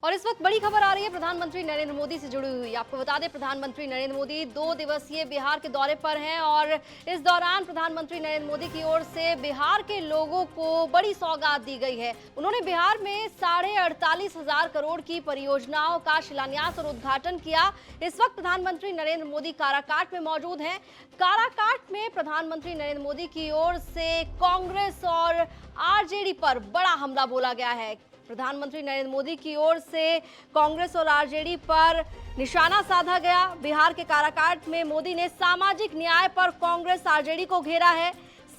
और इस वक्त बड़ी खबर आ रही है प्रधानमंत्री नरेंद्र मोदी से जुड़ी हुई। आपको बता दें, प्रधानमंत्री नरेंद्र मोदी 2 दिवसीय बिहार के दौरे पर हैं और इस दौरान प्रधानमंत्री नरेंद्र मोदी की ओर से बिहार के लोगों को बड़ी सौगात दी गई है। उन्होंने बिहार में 48,500 करोड़ की परियोजनाओं का शिलान्यास और उद्घाटन किया। इस वक्त प्रधानमंत्री नरेंद्र मोदी काराकाट में मौजूद हैं। काराकाट में प्रधानमंत्री नरेंद्र मोदी की ओर से कांग्रेस और आरजेडी पर बड़ा हमला बोला गया है। प्रधानमंत्री नरेंद्र मोदी की ओर से कांग्रेस और आरजेडी पर निशाना साधा गया। बिहार के काराकाट में मोदी ने सामाजिक न्याय पर कांग्रेस आरजेडी को घेरा है।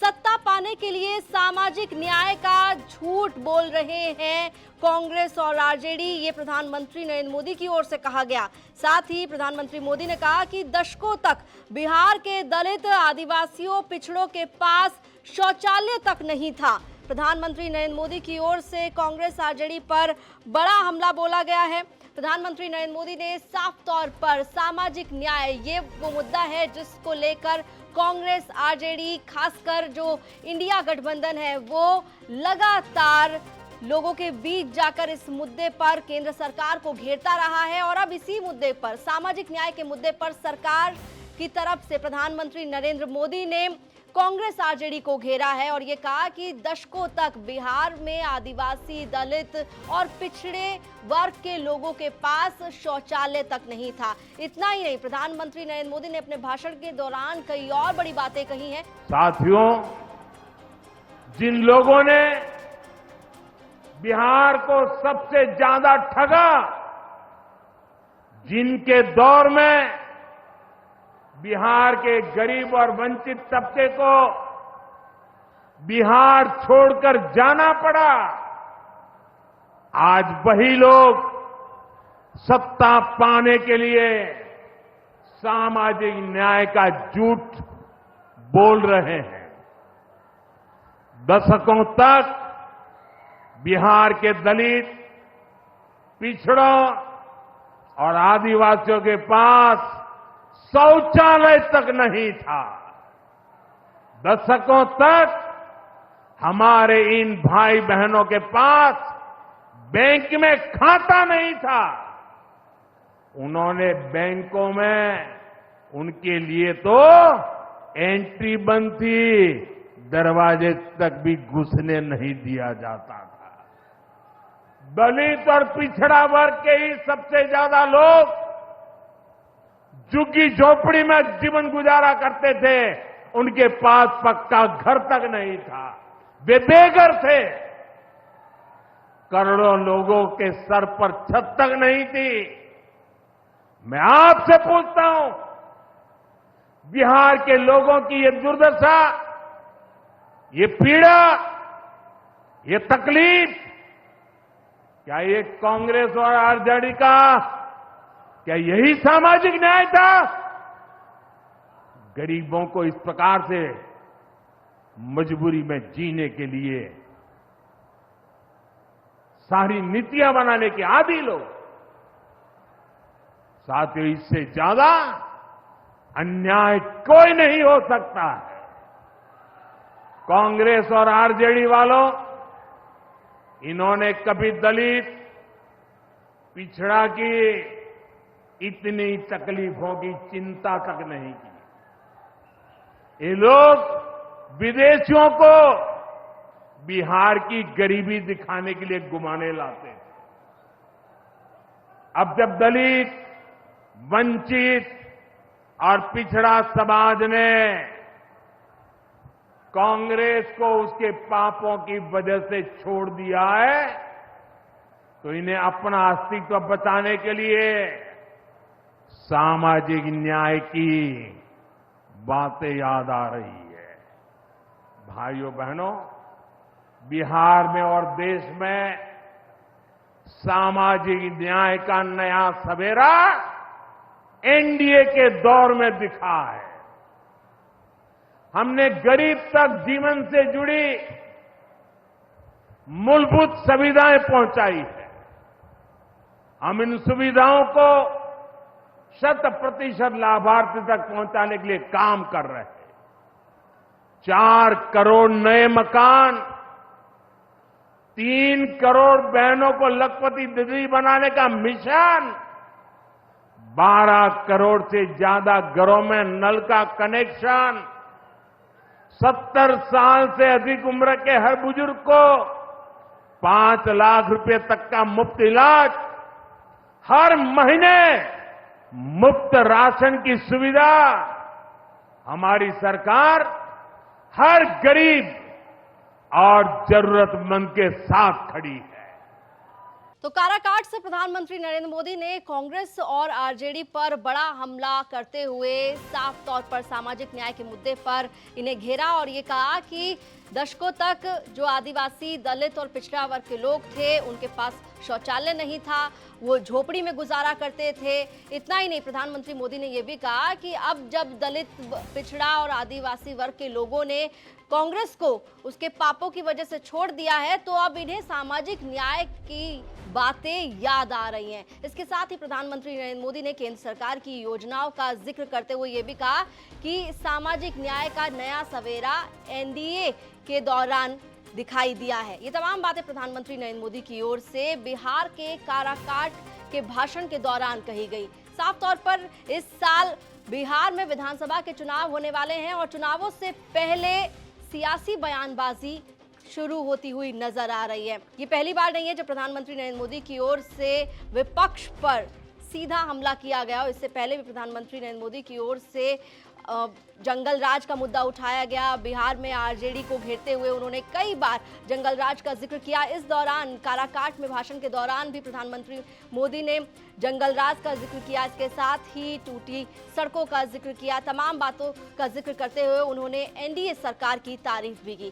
सत्ता पाने के लिए सामाजिक न्याय का झूठ बोल रहे हैं कांग्रेस और आरजेडी, ये प्रधानमंत्री नरेंद्र मोदी की ओर से कहा गया। साथ ही प्रधानमंत्री मोदी ने कहा कि दशकों तक बिहार के दलित, आदिवासियों, पिछड़ों के पास शौचालय तक नहीं था। प्रधानमंत्री नरेंद्र मोदी की ओर से कांग्रेस आरजेडी पर बड़ा हमला बोला गया है। प्रधानमंत्री नरेंद्र मोदी ने साफ तौर पर सामाजिक न्याय, ये वो मुद्दा है जिसको लेकर कांग्रेस आरजेडी, खासकर जो इंडिया गठबंधन है, वो लगातार लोगों के बीच जाकर इस मुद्दे पर केंद्र सरकार को घेरता रहा है। और अब इसी मुद्दे पर, सामाजिक न्याय के मुद्दे पर सरकार की तरफ से प्रधानमंत्री नरेंद्र मोदी ने कांग्रेस आरजेडी को घेरा है और ये कहा कि दशकों तक बिहार में आदिवासी, दलित और पिछड़े वर्ग के लोगों के पास शौचालय तक नहीं था। इतना ही नहीं, प्रधानमंत्री नरेंद्र मोदी ने अपने भाषण के दौरान कई और बड़ी बातें कही हैं। साथियों, जिन लोगों ने बिहार को सबसे ज्यादा ठगा, जिनके दौर में बिहार के गरीब और वंचित तबके को बिहार छोड़कर जाना पड़ा, आज वही लोग सत्ता पाने के लिए सामाजिक न्याय का झूठ बोल रहे हैं। दशकों तक बिहार के दलित, पिछड़ों और आदिवासियों के पास शौचालय तक नहीं था। दशकों तक हमारे इन भाई बहनों के पास बैंक में खाता नहीं था। उन्होंने बैंकों में उनके लिए तो एंट्री बंद थी, दरवाजे तक भी घुसने नहीं दिया जाता था। दलित और पिछड़ा वर्ग के ही सबसे ज्यादा लोग झुग्गी झोपड़ी में जीवन गुजारा करते थे, उनके पास पक्का घर तक नहीं था, वे बेघर थे। करोड़ों लोगों के सर पर छत तक नहीं थी। मैं आपसे पूछता हूं, बिहार के लोगों की ये दुर्दशा, ये पीड़ा, ये तकलीफ, क्या ये कांग्रेस और आरजेडी का, क्या यही सामाजिक न्याय था? गरीबों को इस प्रकार से मजबूरी में जीने के लिए सारी नीतियां बनाने के आदी लोग। साथियों, इससे ज्यादा अन्याय कोई नहीं हो सकता है। कांग्रेस और आरजेडी वालों, इन्होंने कभी दलित, पिछड़ा की इतनी तकलीफों की चिंता तक नहीं की। ये लोग विदेशियों को बिहार की गरीबी दिखाने के लिए घुमाने लाते हैं। अब जब दलित, वंचित और पिछड़ा समाज ने कांग्रेस को उसके पापों की वजह से छोड़ दिया है, तो इन्हें अपना अस्तित्व बचाने के लिए सामाजिक न्याय की बातें याद आ रही है। भाइयों बहनों, बिहार में और देश में सामाजिक न्याय का नया सवेरा एनडीए के दौर में दिखा है। हमने गरीब तक जीवन से जुड़ी मूलभूत सुविधाएं पहुंचाई है। हम इन सुविधाओं को 100% लाभार्थी तक पहुंचाने के लिए काम कर रहे हैं। 4 करोड़ नए मकान, 3 करोड़ बहनों को लखपति दीदी बनाने का मिशन, 12 करोड़ से ज्यादा घरों में नल का कनेक्शन, 70 साल से अधिक उम्र के हर बुजुर्ग को 5 लाख रुपए तक का मुफ्त इलाज, हर महीने मुफ्त राशन की सुविधा। हमारी सरकार हर गरीब और जरूरतमंद के साथ खड़ी है। तो काराकाट से प्रधानमंत्री नरेंद्र मोदी ने कांग्रेस और आरजेडी पर बड़ा हमला करते हुए साफ तौर पर सामाजिक न्याय के मुद्दे पर इन्हें घेरा और ये कहा कि दशकों तक जो आदिवासी, दलित और पिछड़ा वर्ग के लोग थे उनके पास शौचालय नहीं था, वो झोपड़ी में गुजारा करते थे। इतना ही नहीं, प्रधानमंत्री मोदी ने यह भी कहा कि अब जब दलित, पिछड़ा और आदिवासी वर्ग के लोगों ने कांग्रेस को उसके पापों की वजह से छोड़ दिया है तो अब इन्हें सामाजिक न्याय की बातें याद आ रही हैं। इसके साथ ही प्रधानमंत्री नरेंद्र मोदी ने केंद्र सरकार की योजनाओं का जिक्र करते हुए ये भी कहा कि सामाजिक न्याय का नया सवेरा एनडीए के दौरान दिखाई दिया है। ये तमाम बातें प्रधानमंत्री नरेंद्र मोदी की ओर से बिहार के काराकाट के भाषण के दौरान कही गई। साफ तौर पर इस साल बिहार में विधानसभा के चुनाव होने वाले हैं और चुनावों से पहले सियासी बयानबाजी शुरू होती हुई नजर आ रही है। ये पहली बार नहीं है जब प्रधानमंत्री नरेंद्र मोदी की ओर से विपक्ष पर सीधा हमला किया गया। इससे पहले भी प्रधानमंत्री नरेंद्र मोदी की ओर से जंगल राज का मुद्दा उठाया गया। बिहार में आरजेडी को घेरते हुए उन्होंने कई बार जंगल राज का जिक्र किया। इस दौरान काराकाट में भाषण के दौरान भी प्रधानमंत्री मोदी ने जंगल राज का जिक्र किया। इसके साथ ही टूटी सड़कों का जिक्र किया। तमाम बातों का जिक्र करते हुए उन्होंने एनडीए सरकार की तारीफ भी की।